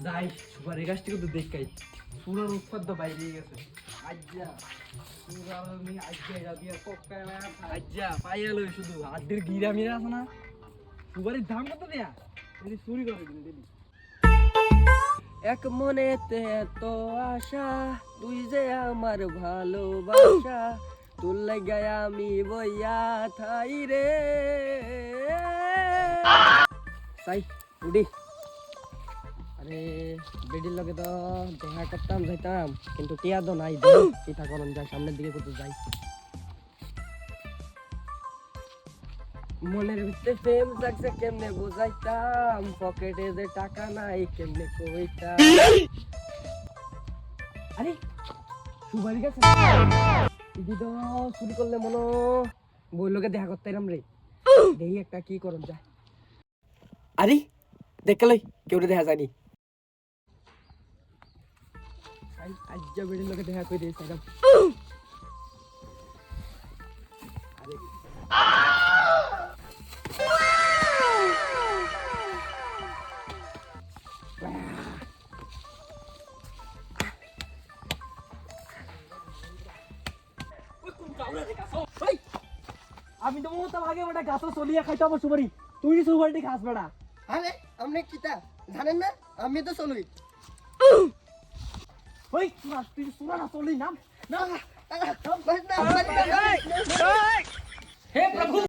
যাই সুপারি গাছটি কিন্তু দেখাই পুরো উৎপাদ বাইরে গেছে আজ্জা পুরা আমি আজ্জা যাবি কোক্কা আজ্জা পাইয়ালো শুধু হাতের গিরা মিরা আছে না সুপারির দাম কত দেয়া যদি চুরি করে দিন এক মনেতে তো আশা তুই যে আমার ভালোবাসা তোর লাগায় আমি বইয়া থাই রে তাই উডি আরে বেডির লগে তো দেখা করতাম যাইতাম কিন্তু টিয়া তো নাই চিন্তা করুন যাই সামনের দিকে কোথাও যাই মনের ভিতরে প্রেম জাগছে কেমনে বুঝাইতাম পকেটে যে টাকা নাই কেমনে কইতাম আরে সুপারি গাছ দিদি তো চুরি করলে মনো বইলোকে দেখা করতে এলাম রে দেখি একটা কি করুন যায় আরে দেখলে কেউ দেখা যায়নি আজ্জা বেড়ির লোকে দেখা করে দিয়েছে আমি তো মতো আগে বেটা গাছ চলিয়া খাইতে আমার সুপারি তুই সুপারিটি খাস বেটা আরে আপনি কিতা জানেন না আমি তো চলুই ওই তুই সুরা না চলি নাম না হে প্রভু